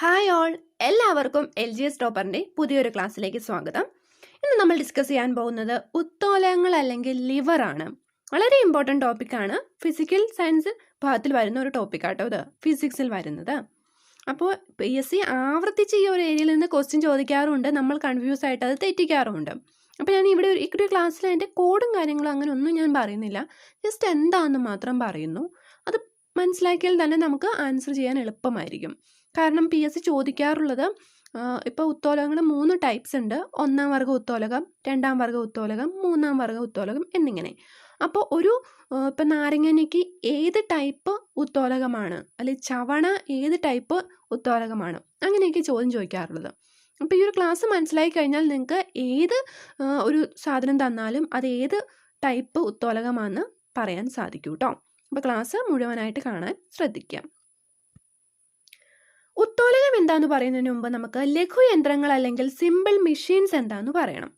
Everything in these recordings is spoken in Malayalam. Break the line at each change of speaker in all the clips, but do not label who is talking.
ഹായ് ഓൾ, എല്ലാവർക്കും LGS ടോപ്പറിൻ്റെ പുതിയൊരു ക്ലാസ്സിലേക്ക് സ്വാഗതം. ഇന്ന് നമ്മൾ ഡിസ്കസ് ചെയ്യാൻ പോകുന്നത് ഉത്തോലകങ്ങൾ അല്ലെങ്കിൽ ലിവർ ആണ്. വളരെ ഇമ്പോർട്ടൻറ്റ് ടോപ്പിക്കാണ്. ഫിസിക്കൽ സയൻസ് ഭാഗത്തിൽ വരുന്ന ഒരു ടോപ്പിക്കാട്ടോ ഇത്, ഫിസിക്സിൽ വരുന്നത്. അപ്പോൾ PSC ആവർത്തിച്ച് ഈ ഒരു ഏരിയയിൽ നിന്ന് ക്വസ്റ്റ്യൻ ചോദിക്കാറുണ്ട്, നമ്മൾ കൺഫ്യൂസ് ആയിട്ട് അത് തെറ്റിക്കാറുമുണ്ട്. അപ്പോൾ ഞാൻ ഇവിടെ ഒരു ക്ലാസ്സിൽ അതിൻ്റെ കോഡും കാര്യങ്ങളും അങ്ങനെ ഒന്നും ഞാൻ പറയുന്നില്ല, ജസ്റ്റ് എന്താണെന്ന് മാത്രം പറയുന്നു. അത് മനസ്സിലാക്കിയാൽ തന്നെ നമുക്ക് ആൻസർ ചെയ്യാൻ എളുപ്പമായിരിക്കും. കാരണം PSC ചോദിക്കാറുള്ളത് ഇപ്പോൾ ഉത്തോലകങ്ങൾ 3 ടൈപ്സ് ഉണ്ട്. 1-ാം വർഗ്ഗ ഉത്തോലകം, 2-ാം വർഗ്ഗ ഉത്തോലകം, 3-ാം വർഗ്ഗ ഉത്തോലകം എന്നിങ്ങനെ. അപ്പോൾ ഇപ്പം നാരങ്ങനയ്ക്ക് ഏത് ടൈപ്പ് ഉത്തോലകമാണ്, അല്ലെങ്കിൽ ചവണ ഏത് ടൈപ്പ് ഉത്തോലകമാണ്, അങ്ങനെയൊക്കെ ചോദ്യം ചോദിക്കാറുള്ളത്. അപ്പോൾ ഈ ഒരു ക്ലാസ് മനസ്സിലാക്കി കഴിഞ്ഞാൽ നിങ്ങൾക്ക് ഏത് ഒരു സാധനം തന്നാലും അത് ഏത് ടൈപ്പ് ഉത്തോലകമാണെന്ന് പറയാൻ സാധിക്കും കേട്ടോ. അപ്പോൾ ക്ലാസ് മുഴുവനായിട്ട് കാണാൻ ശ്രദ്ധിക്കാം. ഉത്തോലകം എന്താന്ന് പറയുന്നതിന് മുമ്പ് നമുക്ക് ലഘുയന്ത്രങ്ങൾ അല്ലെങ്കിൽ സിമ്പിൾ മെഷീൻസ് എന്താന്ന് പറയണം.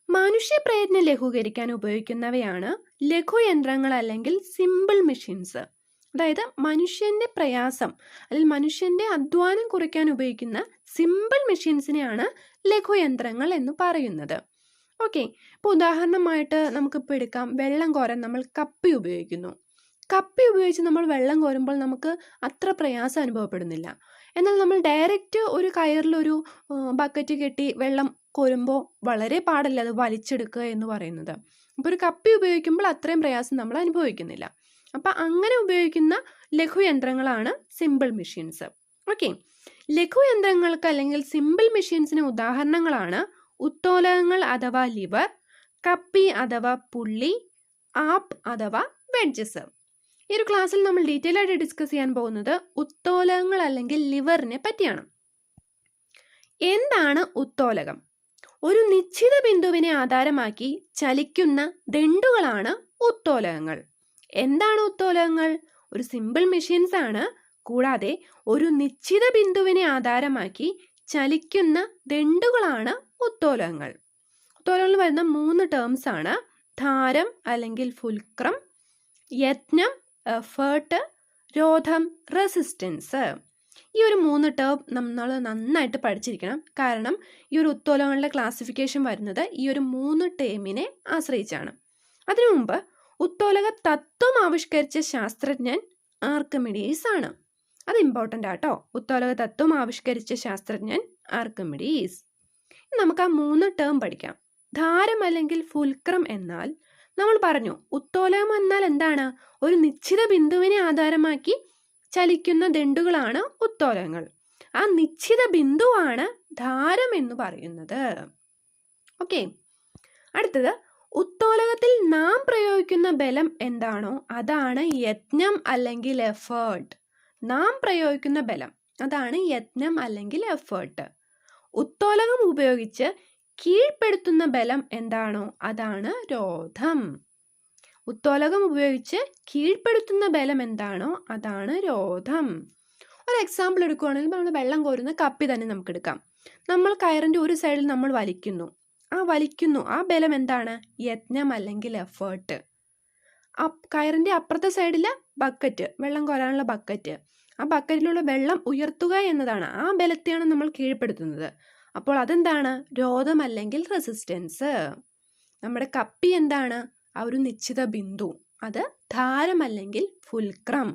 മനുഷ്യ പ്രയത്നം ലഘൂകരിക്കാൻ ഉപയോഗിക്കുന്നവയാണ് ലഘുയന്ത്രങ്ങൾ അല്ലെങ്കിൽ സിമ്പിൾ മെഷീൻസ്. അതായത് മനുഷ്യന്റെ പ്രയാസം അല്ലെങ്കിൽ മനുഷ്യന്റെ അധ്വാനം കുറയ്ക്കാൻ ഉപയോഗിക്കുന്ന സിമ്പിൾ മെഷീൻസിനെയാണ് ലഘുയന്ത്രങ്ങൾ എന്ന് പറയുന്നത്. ഓക്കെ, ഇപ്പോൾ ഉദാഹരണമായിട്ട് നമുക്കിപ്പോൾ എടുക്കാം, വെള്ളം കോരാൻ നമ്മൾ കപ്പി ഉപയോഗിക്കുന്നു. കപ്പി ഉപയോഗിച്ച് നമ്മൾ വെള്ളം കോരുമ്പോൾ നമുക്ക് അത്ര പ്രയാസം അനുഭവപ്പെടുന്നില്ല. എന്നാൽ നമ്മൾ ഡയറക്റ്റ് ഒരു കയറിലൊരു ബക്കറ്റ് കെട്ടി വെള്ളം കോരുമ്പോൾ വളരെ പാടല്ല അത് വലിച്ചെടുക്കുക എന്ന് പറയുന്നത്. അപ്പോൾ ഒരു കപ്പി ഉപയോഗിക്കുമ്പോൾ അത്രയും പ്രയാസം നമ്മൾ അനുഭവിക്കുന്നില്ല. അപ്പം അങ്ങനെ ഉപയോഗിക്കുന്ന ലഘുയന്ത്രങ്ങളാണ് സിമ്പിൾ മെഷീൻസ്. ഓക്കെ, ലഘുയന്ത്രങ്ങൾക്ക് അല്ലെങ്കിൽ സിമ്പിൾ മെഷീൻസിന് ഉദാഹരണങ്ങളാണ് ഉത്തോലകങ്ങൾ അഥവാ ലിവർ, കപ്പി അഥവാ പുള്ളി, ആപ്പ് അഥവാ വെഡ്ജസ്. ഈ ഒരു ക്ലാസ്സിൽ നമ്മൾ ഡീറ്റെയിൽ ആയിട്ട് ഡിസ്കസ് ചെയ്യാൻ പോകുന്നത് ഉത്തോലകങ്ങൾ അല്ലെങ്കിൽ ലിവറിനെ പറ്റിയാണ്. എന്താണ് ഉത്തോലകം? ഒരു നിശ്ചിത ബിന്ദുവിനെ ആധാരമാക്കി ചലിക്കുന്ന ദണ്ഡുകളാണ് ഉത്തോലകങ്ങൾ. എന്താണ് ഉത്തോലകങ്ങൾ? ഒരു സിമ്പിൾ മെഷീൻസ് ആണ്. കൂടാതെ ഒരു നിശ്ചിത ബിന്ദുവിനെ ആധാരമാക്കി ചലിക്കുന്ന ദണ്ഡുകളാണ് ഉത്തോലകങ്ങൾ. ഉത്തോലകങ്ങളിൽ വരുന്ന 3 ടേംസ് ആണ്: ധാരം അല്ലെങ്കിൽ ഫുൽക്രം, യത്നം എഫേർട്ട്, രോധം റെസിസ്റ്റൻസ്. ഈ ഒരു 3 ടേം നമ്മൾ നന്നായിട്ട് പഠിച്ചിരിക്കണം. കാരണം ഈ ഒരു ഉത്തോലകങ്ങളുടെ ക്ലാസിഫിക്കേഷൻ വരുന്നത് ഈ ഒരു 3 ടേമിനെ ആശ്രയിച്ചാണ്. അതിനു മുമ്പ് ഉത്തോലക തത്വം ആവിഷ്കരിച്ച ശാസ്ത്രജ്ഞൻ ആർക്കിമിഡീസ് ആണ്. അത് ഇമ്പോർട്ടൻ്റ് ആട്ടോ. ഉത്തോലക തത്വം ആവിഷ്കരിച്ച ശാസ്ത്രജ്ഞൻ ആർക്കിമിഡീസ്. നമുക്ക് ആ 3 ടേം പഠിക്കാം. ധാരം അല്ലെങ്കിൽ ഫുൽക്രം എന്നാൽ നമ്മൾ പറഞ്ഞു ഉത്തോലകം എന്നാൽ എന്താണ്? ഒരു നിശ്ചിത ബിന്ദുവിനെ ആധാരമാക്കി ചലിക്കുന്ന ദണ്ഡുകളാണ് ഉത്തോലകങ്ങൾ. ആ നിശ്ചിത ബിന്ദുവാണ് ധാരം എന്ന് പറയുന്നത്. ഓക്കെ, അടുത്തത് ഉത്തോലകത്തിൽ നാം പ്രയോഗിക്കുന്ന ബലം എന്താണോ അതാണ് യത്നം അല്ലെങ്കിൽ എഫേർട്ട്. നാം പ്രയോഗിക്കുന്ന ബലം അതാണ് യത്നം അല്ലെങ്കിൽ എഫേർട്ട്. ഉത്തോലകം ഉപയോഗിച്ച് കീഴ്പ്പെടുത്തുന്ന ബലം എന്താണോ അതാണ് രോധം. ഉത്തോലകം ഉപയോഗിച്ച് കീഴ്പ്പെടുത്തുന്ന ബലം എന്താണോ അതാണ് രോധം. ഒരു എക്സാമ്പിൾ എടുക്കുകയാണെങ്കിൽ നമ്മൾ വെള്ളം കോരുന്ന കപ്പി തന്നെ നമുക്ക് എടുക്കാം. നമ്മൾ കയറിൻ്റെ ഒരു സൈഡിൽ നമ്മൾ വലിക്കുന്നു ആ ബലം എന്താണ്? യത്നം അല്ലെങ്കിൽ എഫേർട്ട്. കയറിൻ്റെ അപ്പുറത്തെ സൈഡിൽ ബക്കറ്റ്, വെള്ളം കോരാനുള്ള ബക്കറ്റ്, ആ ബക്കറ്റിലുള്ള വെള്ളം ഉയർത്തുക എന്നതാണ്. ആ ബലത്തെയാണ് നമ്മൾ കീഴ്പ്പെടുത്തുന്നത്. അപ്പോൾ അതെന്താണ്? രോധം അല്ലെങ്കിൽ റെസിസ്റ്റൻസ്. നമ്മുടെ കപ്പി എന്താണ്? ആ ഒരു നിശ്ചിത ബിന്ദു, അത് ധാരം അല്ലെങ്കിൽ ഫുൽക്രം.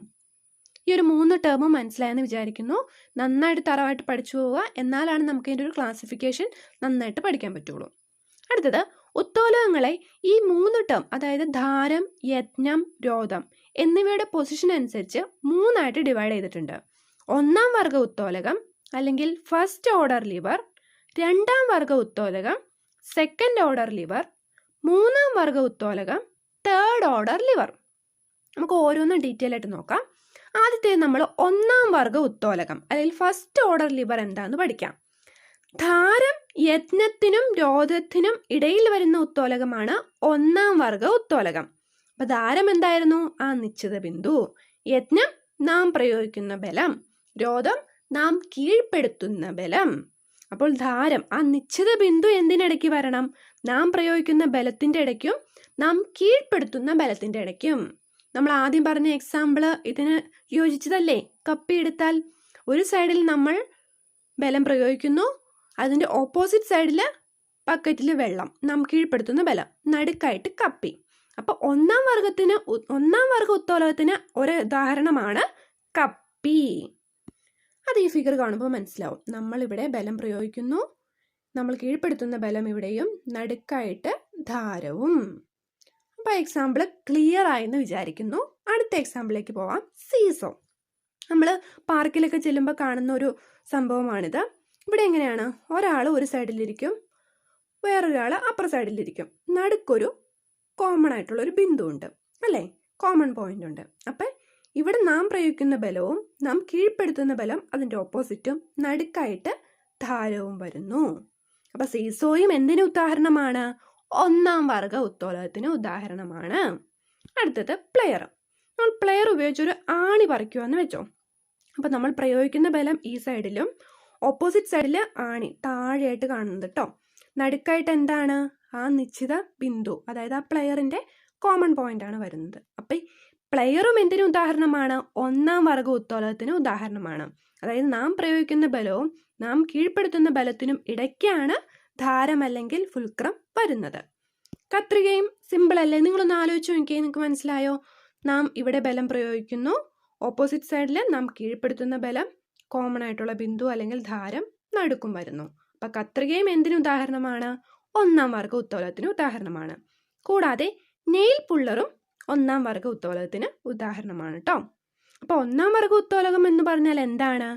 ഈ ഒരു 3 ടേമും മനസ്സിലായെന്ന് വിചാരിക്കുന്നു. നന്നായിട്ട് തറവായിട്ട് പഠിച്ചു പോവുക, എന്നാലാണ് നമുക്ക് ഇതിൻ്റെ ഒരു ക്ലാസിഫിക്കേഷൻ നന്നായിട്ട് പഠിക്കാൻ പറ്റുള്ളൂ. അടുത്തത്, ഉത്തോലകങ്ങളെ ഈ 3 ടേം, അതായത് ധാരം, യത്നം, രോധം എന്നിവയുടെ പൊസിഷൻ അനുസരിച്ച് 3 ആയിട്ട് ഡിവൈഡ് ചെയ്തിട്ടുണ്ട്. 1-ാം വർഗ്ഗ ഉത്തോലകം അല്ലെങ്കിൽ ഫസ്റ്റ് ഓർഡർ ലിവർ, 2-ാം വർഗ്ഗ ഉത്തോലകം സെക്കൻഡ് ഓർഡർ ലിവർ, 3-ാം വർഗ്ഗ ഉത്തോലകം തേർഡ് ഓർഡർ ലിവർ. നമുക്ക് ഓരോന്നും ഡീറ്റെയിൽ ആയിട്ട് നോക്കാം. ആദ്യത്തെ നമ്മൾ 1-ാം വർഗ്ഗ ഉത്തോലകം അല്ലെങ്കിൽ ഫസ്റ്റ് ഓർഡർ ലിവർ എന്താന്ന് പഠിക്കാം. ധാരം, യത്നത്തിനും രോധത്തിനും ഇടയിൽ വരുന്ന ഉത്തോലകമാണ് 1-ാം വർഗ്ഗ ഉത്തോലകം. അപ്പൊ ധാരം എന്തായിരുന്നു? ആ നിശ്ചിത ബിന്ദു. യത്നം നാം പ്രയോഗിക്കുന്ന ബലം, രോധം നാം കീഴ്പ്പെടുത്തുന്ന ബലം. അപ്പോൾ ധാരം, ആ നിശ്ചിത ബിന്ദു എന്തിനിടയ്ക്ക് വരണം? നാം പ്രയോഗിക്കുന്ന ബലത്തിൻ്റെ ഇടയ്ക്കും നാം കീഴ്പ്പെടുത്തുന്ന ബലത്തിൻ്റെ ഇടയ്ക്കും. നമ്മൾ ആദ്യം പറഞ്ഞ എക്സാമ്പിള് ഇതിന് യോജിച്ചതല്ലേ? കപ്പി എടുത്താൽ ഒരു സൈഡിൽ നമ്മൾ ബലം പ്രയോഗിക്കുന്നു, അതിൻ്റെ ഓപ്പോസിറ്റ് സൈഡിൽ ബക്കറ്റിൽ വെള്ളം, നാം കീഴ്പ്പെടുത്തുന്ന ബലം, നടുക്കായിട്ട് കപ്പി. അപ്പോൾ ഒന്നാം വർഗ ഉത്തോലകത്തിന് ഒരു ഉദാഹരണമാണ് കപ്പി. അത് ഈ ഫിഗർ കാണുമ്പോൾ മനസ്സിലാവും. നമ്മളിവിടെ ബലം പ്രയോഗിക്കുന്നു, നമ്മൾ കീഴ്പ്പെടുത്തുന്ന ബലം ഇവിടെയും, നടുക്കായിട്ട് ധാരവും. അപ്പോൾ എക്സാമ്പിൾ ക്ലിയർ ആയെന്ന് വിചാരിക്കുന്നു. അടുത്ത എക്സാമ്പിളിലേക്ക് പോവാം. സീസോ. നമ്മൾ പാർക്കിലൊക്കെ ചെല്ലുമ്പോൾ കാണുന്ന ഒരു സംഭവമാണിത്. ഇവിടെ എങ്ങനെയാണ്, ഒരാൾ ഒരു സൈഡിലിരിക്കും, വേറൊരാൾ അപ്പുറ സൈഡിലിരിക്കും, നടുക്കൊരു കോമൺ ആയിട്ടുള്ളൊരു ബിന്ദു ഉണ്ട് അല്ലേ, കോമൺ പോയിന്റ് ഉണ്ട്. അപ്പം ഇവിടെ നാം പ്രയോഗിക്കുന്ന ബലവും നാം കീഴ്പ്പെടുത്തുന്ന ബലം അതിൻ്റെ ഓപ്പോസിറ്റും, നടുക്കായിട്ട് ധാരവും വരുന്നു. അപ്പം സീസോയും എന്തിന് ഉദാഹരണമാണ്? ഒന്നാം വർഗ ഉത്തോലകത്തിന് ഉദാഹരണമാണ്. അടുത്തത് പ്ലെയർ. നമ്മൾ പ്ലെയർ ഉപയോഗിച്ചൊരു ആണി പറിക്കുമെന്ന് വെച്ചോ. അപ്പം നമ്മൾ പ്രയോഗിക്കുന്ന ബലം ഈ സൈഡിലും ഓപ്പോസിറ്റ് സൈഡിൽ ആണി താഴെയായിട്ട് കാണുന്നത് കേട്ടോ. നടുക്കായിട്ട് എന്താണ്? ആ നിശ്ചിത ബിന്ദു, അതായത് ആ പ്ലെയറിൻ്റെ കോമൺ പോയിന്റ് ആണ് വരുന്നത്. അപ്പം പ്ലെയറും എന്തിനു ഉദാഹരണമാണ്? ഒന്നാം വർഗ ഉത്തോലകത്തിന് ഉദാഹരണമാണ്. അതായത് നാം പ്രയോഗിക്കുന്ന ബലവും നാം കീഴ്പ്പെടുത്തുന്ന ബലത്തിനും ഇടയ്ക്കാണ് ധാരം അല്ലെങ്കിൽ ഫുൾക്രം വരുന്നത്. കത്രികയും സിമ്പിൾ അല്ലേ? നിങ്ങളൊന്ന് ആലോചിച്ച് നോക്കിയേ, നിങ്ങൾക്ക് മനസ്സിലായോ? നാം ഇവിടെ ബലം പ്രയോഗിക്കുന്നു, ഓപ്പോസിറ്റ് സൈഡിൽ നാം കീഴ്പ്പെടുത്തുന്ന ബലം, കോമൺ ആയിട്ടുള്ള ബിന്ദു അല്ലെങ്കിൽ ധാരം നടുക്കും വരുന്നു. അപ്പം കത്രികയും എന്തിനു ഉദാഹരണമാണ്? ഒന്നാം വർഗ ഉത്തോലകത്തിന് ഉദാഹരണമാണ്. കൂടാതെ നെയിൽ പുള്ളറും ഒന്നാം വർഗ ഉത്തോലകത്തിന് ഉദാഹരണമാണ് കേട്ടോ. അപ്പോൾ ഒന്നാം വർഗ ഉത്തോലകം എന്ന് പറഞ്ഞാൽ എന്താണ്?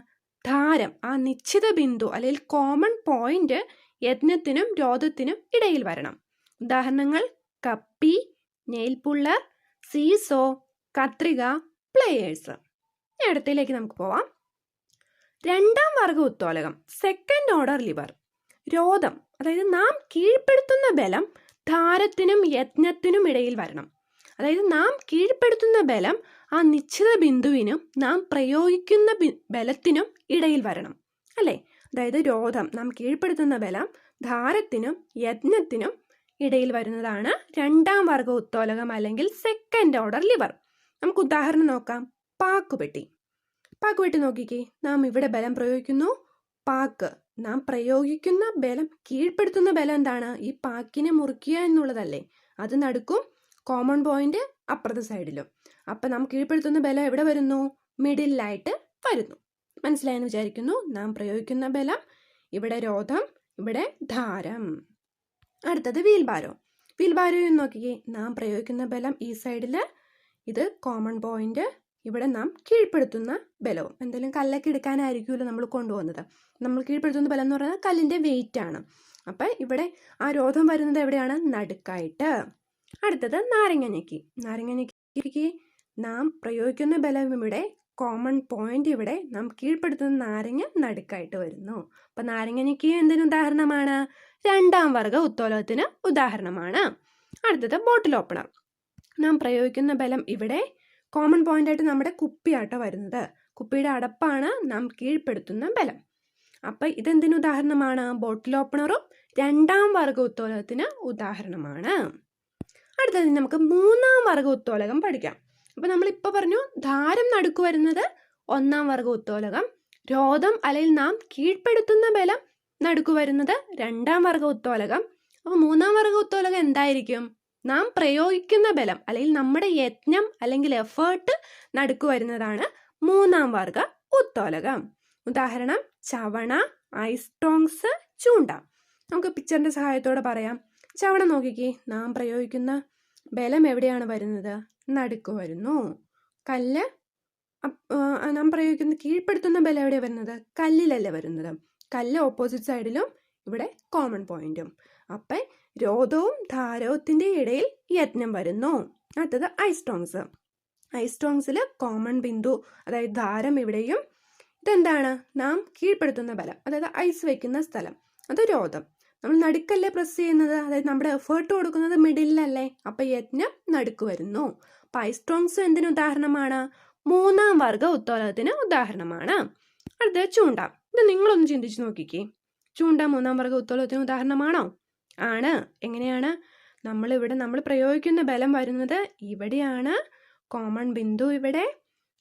ധാരം, ആ നിശ്ചിത ബിന്ദു അല്ലെങ്കിൽ കോമൺ പോയിന്റ് യജ്ഞത്തിനും രോധത്തിനും ഇടയിൽ വരണം. ഉദാഹരണങ്ങൾ കപ്പി, നെയിൽ പുള്ളർ, സീസോ, കത്രിക, പ്ലേയേഴ്സ്. അടുത്തയിലേക്ക് നമുക്ക് പോവാം. രണ്ടാം വർഗ ഉത്തോലകം, സെക്കൻഡ് ഓർഡർ ലിവർ. രോധം, അതായത് നാം കീഴ്പ്പെടുത്തുന്ന ബലം ധാരത്തിനും യജ്ഞത്തിനും ഇടയിൽ വരണം. അതായത് നാം കീഴ്പ്പെടുത്തുന്ന ബലം ആ നിശ്ചിത ബിന്ദുവിനും നാം പ്രയോഗിക്കുന്ന ബലത്തിനും ഇടയിൽ വരണം അല്ലേ. അതായത് രോധം, നാം കീഴ്പ്പെടുത്തുന്ന ബലം ധാരത്തിനും യജ്ഞത്തിനും ഇടയിൽ വരുന്നതാണ് രണ്ടാം വർഗ ഉത്തോലകം അല്ലെങ്കിൽ സെക്കൻഡ് ഓർഡർ ലിവർ. നമുക്ക് ഉദാഹരണം നോക്കാം. പാക്കുപെട്ടി. പാക്കുപെട്ടി നോക്കിക്കേ, നാം ഇവിടെ ബലം പ്രയോഗിക്കുന്നു. പാക്ക്, നാം പ്രയോഗിക്കുന്ന ബലം, കീഴ്പ്പെടുത്തുന്ന ബലം എന്താണ്? ഈ പാക്കിനെ മുറിക്കുക എന്നുള്ളതല്ലേ. അത് നടുക്കും, കോമൺ പോയിന്റ് അപ്പുറത്തെ സൈഡിലും. അപ്പം നാം കീഴ്പ്പെടുത്തുന്ന ബലം എവിടെ വരുന്നു? മിഡിലായിട്ട് വരുന്നു. മനസ്സിലായെന്ന് വിചാരിക്കുന്നു. നാം പ്രയോഗിക്കുന്ന ബലം ഇവിടെ രോധം, ഇവിടെ ധാരം. അടുത്തത് വീൽബാരോ. വീൽബാരോയും നോക്കിക്കേ, നാം പ്രയോഗിക്കുന്ന ബലം ഈ സൈഡിൽ, ഇത് കോമൺ പോയിന്റ്, ഇവിടെ നാം കീഴ്പ്പെടുത്തുന്ന ബലവും. എന്തെങ്കിലും കല്ലൊക്കെ എടുക്കാനായിരിക്കുമല്ലോ നമ്മൾ കൊണ്ടുപോകുന്നത്. നമ്മൾ കീഴ്പ്പെടുത്തുന്ന ബലം എന്ന് പറയുന്നത് കല്ലിൻ്റെ വെയിറ്റ് ആണ്. അപ്പം ഇവിടെ ആ രോധം വരുന്നത് എവിടെയാണ്? നടുക്കായിട്ട്. അടുത്തത് നാരങ്ങഞ്ഞെക്കി. നാരങ്ങഞ്ഞെക്കി നാം പ്രയോഗിക്കുന്ന ബലം ഇവിടെ, കോമൺ പോയിന്റ് ഇവിടെ, നാം കീഴ്പ്പെടുത്തുന്ന നാരങ്ങ നടുക്കായിട്ട് വരുന്നു. അപ്പം നാരങ്ങഞ്ഞെക്കി എന്തിന് ഉദാഹരണമാണ്? രണ്ടാം വർഗ ഉത്തോലകത്തിന് ഉദാഹരണമാണ്. അടുത്തത് ബോട്ടിൽ ഓപ്പണർ. നാം പ്രയോഗിക്കുന്ന ബലം ഇവിടെ, കോമൺ പോയിന്റ് ആയിട്ട് നമ്മുടെ കുപ്പിയാട്ടോ വരുന്നത്. കുപ്പിയുടെ അടപ്പാണ് നാം കീഴ്പ്പെടുത്തുന്ന ബലം. അപ്പം ഇതെന്തിന് ഉദാഹരണമാണ്? ബോട്ടിൽ ഓപ്പണറും രണ്ടാം വർഗ ഉത്തോലകത്തിന് ഉദാഹരണമാണ്. അടുത്തത് നമുക്ക് മൂന്നാം വർഗ ഉത്തോലകം പഠിക്കാം. അപ്പം നമ്മളിപ്പോൾ പറഞ്ഞു ധാരം നടുക്ക് വരുന്നത് ഒന്നാം വർഗ ഉത്തോലകം, രോധം അല്ലെങ്കിൽ നാം കീഴ്പ്പെടുത്തുന്ന ബലം നടുക്ക് വരുന്നത് രണ്ടാം വർഗ ഉത്തോലകം. അപ്പോൾ മൂന്നാം വർഗ ഉത്തോലകം എന്തായിരിക്കും? നാം പ്രയോഗിക്കുന്ന ബലം അല്ലെങ്കിൽ നമ്മുടെ യജ്ഞം അല്ലെങ്കിൽ എഫേർട്ട് നടുക്ക് വരുന്നതാണ് മൂന്നാം വർഗ ഉത്തോലകം. ഉദാഹരണം ചവണ, ഐസ്റ്റോങ്സ്, ചൂണ്ട. നമുക്ക് പിക്ചറിന്റെ സഹായത്തോടെ പറയാം. ചവണ നോക്കിക്കേ, നാം പ്രയോഗിക്കുന്ന ബലം എവിടെയാണ് വരുന്നത്? നടുക്ക് വരുന്നു. കല്ല്, നാം പ്രയോഗിക്കുന്ന കീഴ്പ്പെടുത്തുന്ന ബലം എവിടെയാണ് വരുന്നത്? കല്ലിലല്ലേ വരുന്നത്. കല്ല് ഓപ്പോസിറ്റ് സൈഡിലും, ഇവിടെ കോമൺ പോയിന്റും. അപ്പം രോധവും ധാരവത്തിൻ്റെ ഇടയിൽ യജ്ഞം വരുന്നു. അടുത്തത് ഐസ്റ്റോങ്സ്. ഐസ്റ്റോങ്സിൽ കോമൺ ബിന്ദു, അതായത് ധാരം ഇവിടെയും, ഇതെന്താണ്? നാം കീഴ്പ്പെടുത്തുന്ന ബലം, അതായത് ഐസ് വയ്ക്കുന്ന സ്ഥലം, അത് രോധം. നമ്മൾ നടുക്കല്ലേ പ്രസ് ചെയ്യുന്നത്, അതായത് നമ്മുടെ എഫേർട്ട് കൊടുക്കുന്നത് മിഡിലല്ലേ. അപ്പം യജ്ഞം നടുക്ക് വരുന്നു. അപ്പം ഐസ്റ്റോങ്സ് എന്തിന് ഉദാഹരണമാണ്? മൂന്നാം വർഗ ഉത്തോലകത്തിന് ഉദാഹരണമാണ്. അടുത്തത് ചൂണ്ട. ഇത് നിങ്ങളൊന്ന് ചിന്തിച്ച് നോക്കിക്കേ, ചൂണ്ട മൂന്നാം വർഗ ഉത്തോലകത്തിന് ഉദാഹരണമാണോ? ആണ്. എങ്ങനെയാണ്? നമ്മൾ പ്രയോഗിക്കുന്ന ബലം വരുന്നത് ഇവിടെയാണ്, കോമൺ ബിന്ദു ഇവിടെ,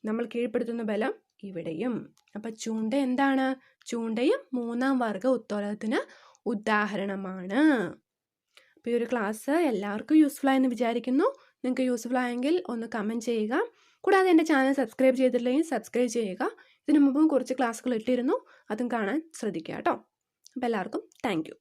നമ്മൾ കീഴ്പ്പെടുത്തുന്ന ബലം ഇവിടെയും. അപ്പം ചൂണ്ട എന്താണ്? ചൂണ്ടയും 3-ാം വർഗ ഉത്തോലകത്തിന് ഉദാഹരണമാണ്. അപ്പോൾ ഈ ഒരു ക്ലാസ് എല്ലാവർക്കും യൂസ്ഫുൾ ആയെന്ന് വിചാരിക്കുന്നു. നിങ്ങൾക്ക് യൂസ്ഫുൾ ആയെങ്കിൽ ഒന്ന് കമൻറ്റ് ചെയ്യുക. കൂടാതെ എൻ്റെ ചാനൽ സബ്സ്ക്രൈബ് ചെയ്തിട്ടില്ലെങ്കിൽ സബ്സ്ക്രൈബ് ചെയ്യുക. ഇതിനു മുമ്പും കുറച്ച് ക്ലാസ്സുകൾ ഇട്ടിരുന്നു, അതും കാണാൻ ശ്രദ്ധിക്കുക കേട്ടോ. അപ്പോൾ എല്ലാവർക്കും താങ്ക് യു.